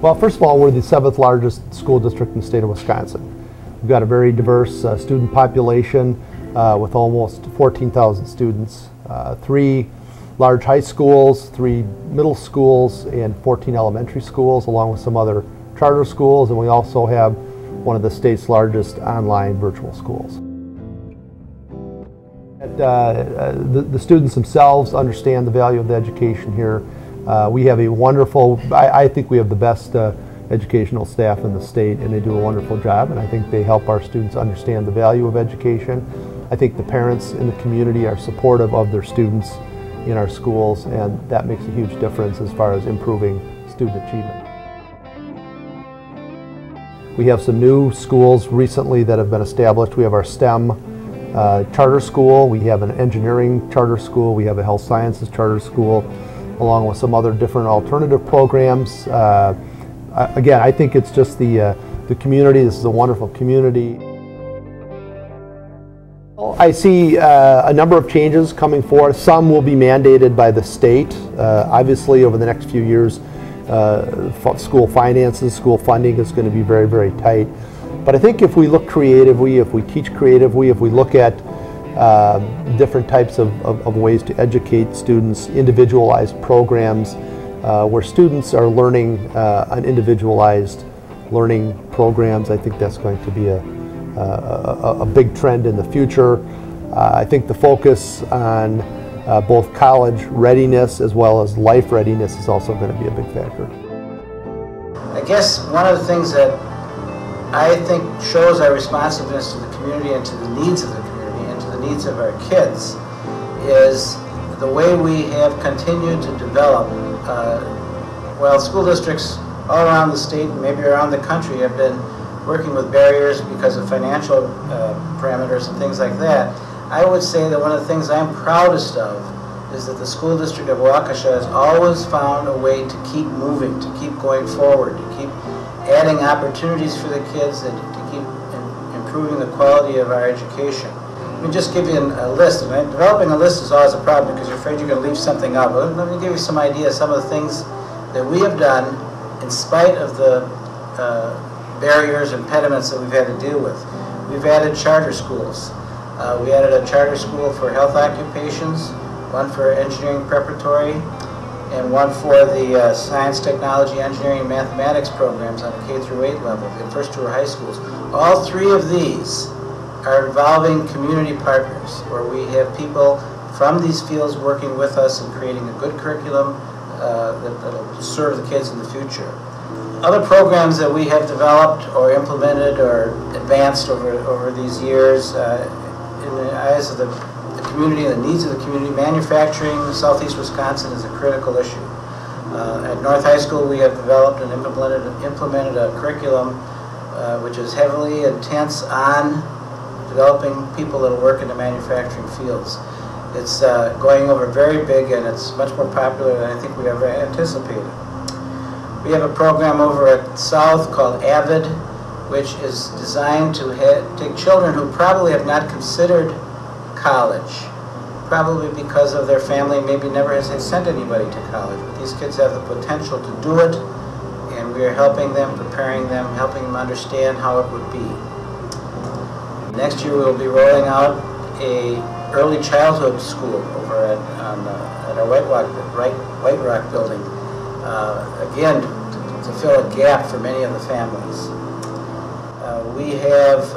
Well, first of all, we're the 7th largest school district in the state of Wisconsin. We've got a very diverse student population with almost 14,000 students, 3 large high schools, 3 middle schools, and 14 elementary schools, along with some other charter schools, and we also have one of the state's largest online virtual schools. The students themselves understand the value of the education here. We have a wonderful, I think we have the best educational staff in the state, and they do a wonderful job, and I think they help our students understand the value of education. I think the parents in the community are supportive of their students in our schools, and that makes a huge difference as far as improving student achievement. We have some new schools recently that have been established. We have our STEM charter school, we have an engineering charter school, we have a health sciences charter school, along with some other different alternative programs. Again, I think it's just the community. This is a wonderful community. I see a number of changes coming forth. Some will be mandated by the state. Obviously, over the next few years, school finances, school funding is going to be very, very tight. But I think if we look creatively, if we teach creatively, if we look at different types of ways to educate students, individualized programs where students are learning on individualized learning programs, I think that's going to be a big trend in the future. I think the focus on both college readiness as well as life readiness is also going to be a big factor. I guess one of the things that I think shows our responsiveness to the community and to the needs of the community and to the needs of our kids is the way we have continued to develop. Well, school districts all around the state and maybe around the country have been working with barriers because of financial parameters and things like that. I would say that one of the things I'm proudest of is that the School District of Waukesha has always found a way to keep moving, to keep going forward, to keep adding opportunities for the kids, and to keep improving the quality of our education. Let me just give you a list. Developing a list is always a problem because you're afraid you're going to leave something out. But let me give you some ideas, some of the things that we have done in spite of the barriers and impediments that we've had to deal with. We've added charter schools. We added a charter school for health occupations, one for engineering preparatory, and one for the science, technology, engineering, and mathematics programs on a K-8 level. The first 2 are high schools. All 3 of these are involving community partners, where we have people from these fields working with us and creating a good curriculum that'll serve the kids in the future. Other programs that we have developed or implemented or advanced over these years in the eyes of the community and the needs of the community, manufacturing in southeast Wisconsin is a critical issue. At North High School we have developed and implemented a curriculum which is heavily intense on developing people that will work in the manufacturing fields. It's going over very big, and it's much more popular than I think we ever anticipated. We have a program over at South called AVID, which is designed to take children who probably have not considered college, probably because of their family maybe never has sent anybody to college. But these kids have the potential to do it, and we are helping them, preparing them, helping them understand how it would be. Next year we will be rolling out a early childhood school over at our White Rock building, again to fill a gap for many of the families. We have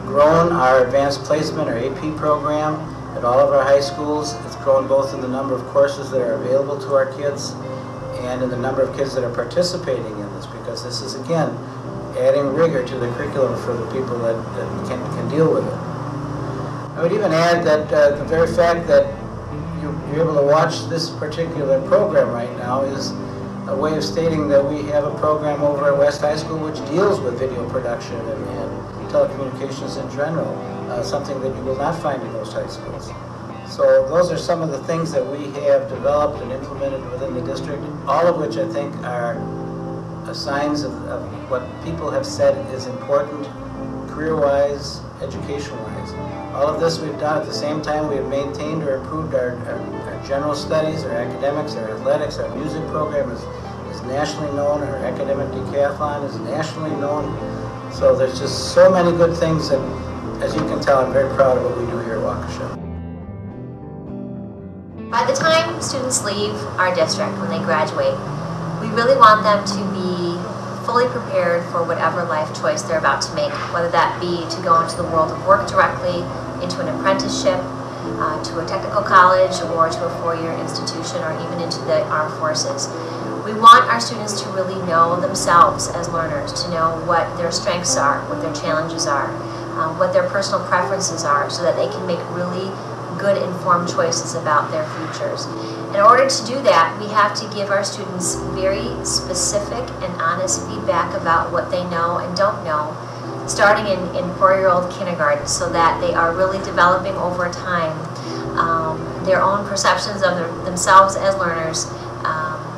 grown our advanced placement, our AP program, at all of our high schools. It's grown both in the number of courses that are available to our kids and in the number of kids that are participating in this, because this is, again, adding rigor to the curriculum for the people that can deal with it. I would even add that the very fact that you're able to watch this particular program right now is a way of stating that we have a program over at West High School which deals with video production and telecommunications in general, something that you will not find in most high schools. So those are some of the things that we have developed and implemented within the district, all of which I think are signs of what people have said is important career-wise, education-wise. All of this we've done at the same time we have maintained or improved our general studies, our academics, our athletics, our music program is nationally known. Our academic decathlon is nationally known. So there's just so many good things that, as you can tell, I'm very proud of what we do here at Waukesha. By the time students leave our district, when they graduate, we really want them to be fully prepared for whatever life choice they're about to make, whether that be to go into the world of work directly, into an apprenticeship, to a technical college, or to a four-year institution, or even into the armed forces. We want our students to really know themselves as learners, to know what their strengths are, what their challenges are, what their personal preferences are, so that they can make really good informed choices about their futures. In order to do that, we have to give our students very specific and honest feedback about what they know and don't know, starting in 4-year-old kindergarten, so that they are really developing over time their own perceptions of themselves as learners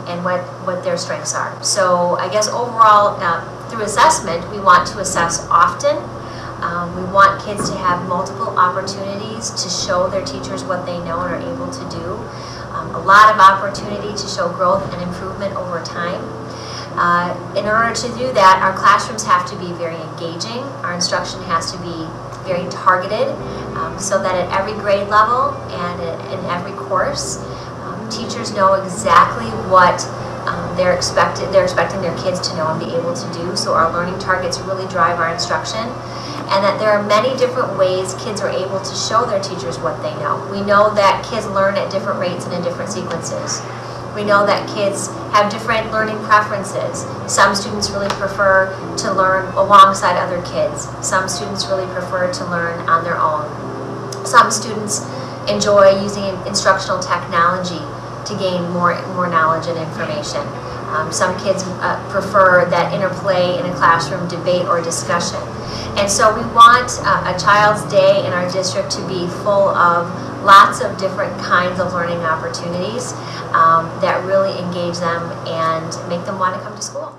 and what their strengths are. So I guess overall, through assessment, we want to assess often. We want kids to have multiple opportunities to show their teachers what they know and are able to do. A lot of opportunity to show growth and improvement over time. In order to do that, our classrooms have to be very engaging. Our instruction has to be very targeted, so that at every grade level and in every course, teachers know exactly what they're expecting their kids to know and be able to do. So our learning targets really drive our instruction, and that there are many different ways kids are able to show their teachers what they know. We know that kids learn at different rates and in different sequences. We know that kids have different learning preferences. Some students really prefer to learn alongside other kids. Some students really prefer to learn on their own. Some students enjoy using instructional technology to gain more knowledge and information. Some kids prefer that interplay in a classroom debate or discussion. And so we want a child's day in our district to be full of lots of different kinds of learning opportunities that really engage them and make them want to come to school.